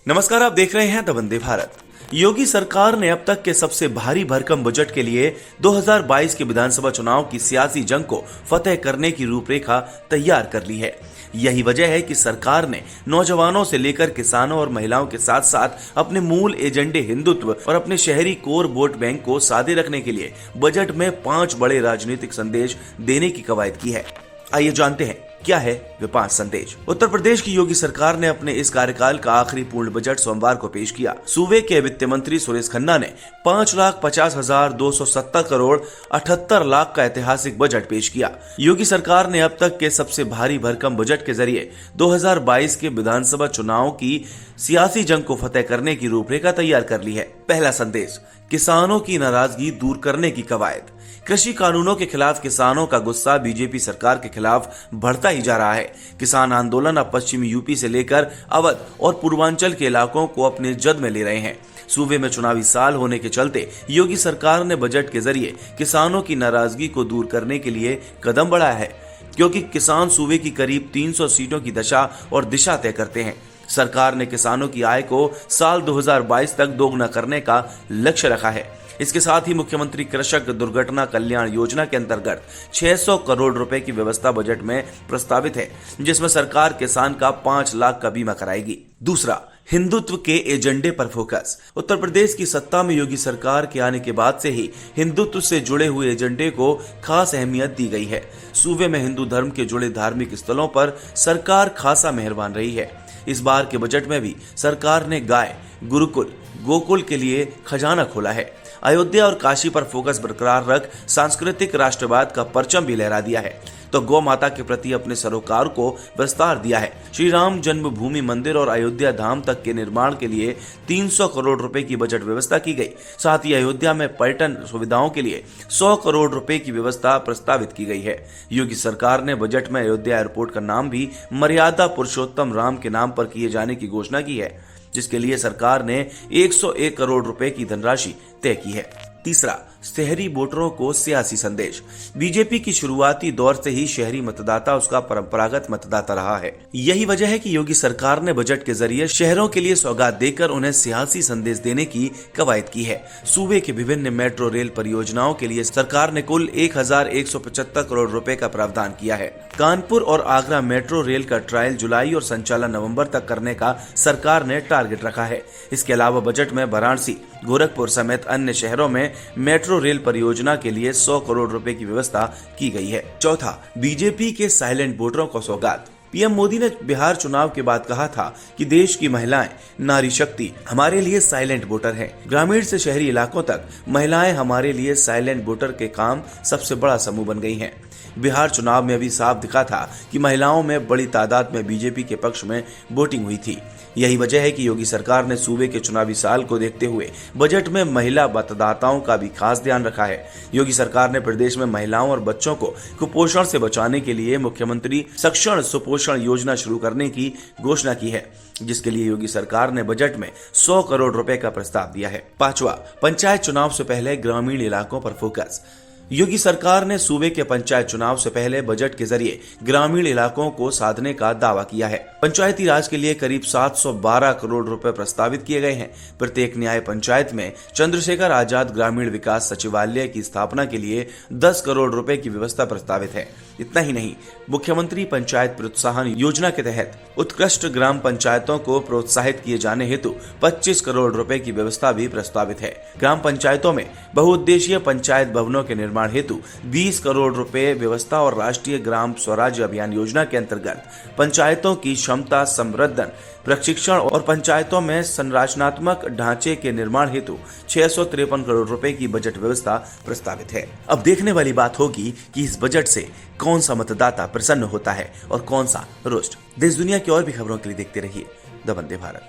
नमस्कार, आप देख रहे हैं द वंदे भारत। योगी सरकार ने अब तक के सबसे भारी भरकम बजट के लिए 2022 के विधानसभा चुनाव की सियासी जंग को फतेह करने की रूपरेखा तैयार कर ली है। यही वजह है कि सरकार ने नौजवानों से लेकर किसानों और महिलाओं के साथ साथ अपने मूल एजेंडे हिंदुत्व और अपने शहरी कोर वोट बैंक को सादे रखने के लिए बजट में 5 बड़े राजनीतिक संदेश देने की कवायद की है। आइए जानते हैं क्या है वे 5 संदेश। उत्तर प्रदेश की योगी सरकार ने अपने इस कार्यकाल का आखिरी पूर्ण बजट सोमवार को पेश किया। सूबे के वित्त मंत्री सुरेश खन्ना ने 5,50,270 करोड़ 78 लाख का ऐतिहासिक बजट पेश किया। योगी सरकार ने अब तक के सबसे भारी भरकम बजट के जरिए 2022 के विधानसभा चुनाव की सियासी जंग को फतेह करने की रूपरेखा तैयार कर ली है। पहला संदेश, किसानों की नाराजगी दूर करने की कवायद। कृषि कानूनों के खिलाफ किसानों का गुस्सा बीजेपी सरकार के खिलाफ बढ़ता ही जा रहा है। किसान आंदोलन अब पश्चिमी यूपी से लेकर अवध और पूर्वांचल के इलाकों को अपने जद में ले रहे हैं। सूबे में चुनावी साल होने के चलते योगी सरकार ने बजट के जरिए किसानों की नाराजगी को दूर करने के लिए कदम बढ़ाया है, क्योंकि किसान सूबे की करीब 300 सीटों की दशा और दिशा तय करते हैं। सरकार ने किसानों की आय को साल 2022 तक दोगुना करने का लक्ष्य रखा है। इसके साथ ही मुख्यमंत्री कृषक दुर्घटना कल्याण योजना के अंतर्गत 600 करोड़ रुपए की व्यवस्था बजट में प्रस्तावित है, जिसमें सरकार किसान का 5 लाख का बीमा कराएगी। दूसरा, हिंदुत्व के एजेंडे पर फोकस। उत्तर प्रदेश की सत्ता में योगी सरकार के आने के बाद से ही हिंदुत्व से जुड़े हुए एजेंडे को खास अहमियत दी गई है। सूबे में हिंदू धर्म के जुड़े धार्मिक स्थलों पर सरकार खासा मेहरबान रही है। इस बार के बजट में भी सरकार ने गाय, गुरुकुल, गोकुल के लिए खजाना खोला है। अयोध्या और काशी पर फोकस बरकरार रख सांस्कृतिक राष्ट्रवाद का परचम भी लहरा दिया है, तो गौ माता के प्रति अपने सरोकार को विस्तार दिया है। श्री राम जन्मभूमि मंदिर और अयोध्या धाम तक के निर्माण के लिए 300 करोड़ रुपए की बजट व्यवस्था की गई। साथ ही अयोध्या में पर्यटन सुविधाओं के लिए 100 करोड़ रुपए की व्यवस्था प्रस्तावित की गई है। योगी सरकार ने बजट में अयोध्या एयरपोर्ट का नाम भी मर्यादा पुरुषोत्तम राम के नाम पर किए जाने की घोषणा की है, जिसके लिए सरकार ने 101 करोड़ रुपए की धनराशि तय की है। तीसरा, शहरी वोटरों को सियासी संदेश। बीजेपी की शुरुआती दौर से ही शहरी मतदाता उसका परंपरागत मतदाता रहा है। यही वजह है कि योगी सरकार ने बजट के जरिए शहरों के लिए सौगात देकर उन्हें सियासी संदेश देने की कवायद की है। सूबे के विभिन्न मेट्रो रेल परियोजनाओं के लिए सरकार ने कुल 1,175 करोड़ रुपए का प्रावधान किया है। कानपुर और आगरा मेट्रो रेल का ट्रायल जुलाई और संचालन नवंबर तक करने का सरकार ने टारगेट रखा है। इसके अलावा बजट में वाराणसी, गोरखपुर समेत अन्य शहरों में मेट्रो रेल परियोजना के लिए 100 करोड़ रुपए की व्यवस्था की गई है। चौथा, बीजेपी के साइलेंट वोटरों को सौगात। पीएम मोदी ने बिहार चुनाव के बाद कहा था कि देश की महिलाएं नारी शक्ति हमारे लिए साइलेंट वोटर हैं। ग्रामीण से शहरी इलाकों तक महिलाएं हमारे लिए साइलेंट वोटर के काम सबसे बड़ा समूह बन गई हैं। बिहार चुनाव में भी साफ दिखा था कि महिलाओं में बड़ी तादाद में बीजेपी के पक्ष में वोटिंग हुई थी। यही वजह है कि योगी सरकार ने सूबे के चुनावी साल को देखते हुए बजट में महिला मतदाताओं का भी खास ध्यान रखा है। योगी सरकार ने प्रदेश में महिलाओं और बच्चों को कुपोषण से बचाने के लिए मुख्यमंत्री सक्षण सुपोषण योजना शुरू करने की घोषणा की है, जिसके लिए योगी सरकार ने बजट में 100 करोड़ रुपए का प्रस्ताव दिया है। पांचवा, पंचायत चुनाव से पहले ग्रामीण इलाकों पर फोकस। योगी सरकार ने सूबे के पंचायत चुनाव से पहले बजट के जरिए ग्रामीण इलाकों को साधने का दावा किया है। पंचायती राज के लिए करीब 712 करोड़ रुपए प्रस्तावित किए गए हैं। प्रत्येक न्याय पंचायत में चंद्रशेखर आजाद ग्रामीण विकास सचिवालय की स्थापना के लिए 10 करोड़ रुपए की व्यवस्था प्रस्तावित है। इतना ही नहीं, मुख्यमंत्री पंचायत प्रोत्साहन योजना के तहत उत्कृष्ट ग्राम पंचायतों को प्रोत्साहित किए जाने हेतु 25 करोड़ रुपए की व्यवस्था भी प्रस्तावित है। ग्राम पंचायतों में बहुउद्देशीय पंचायत भवनों के निर्माण हेतु 20 करोड़ रुपए व्यवस्था और राष्ट्रीय ग्राम स्वराज्य अभियान योजना के अंतर्गत पंचायतों की क्षमता संवर्धन, प्रशिक्षण और पंचायतों में संरचनात्मक ढांचे के निर्माण हेतु 653 करोड़ रुपए की बजट व्यवस्था प्रस्तावित है। अब देखने वाली बात होगी कि इस बजट से कौन सा मतदाता प्रसन्न होता है और कौन सा रुष्ट। देश दुनिया की और भी खबरों के लिए देखते रहिए द वंदे भारत।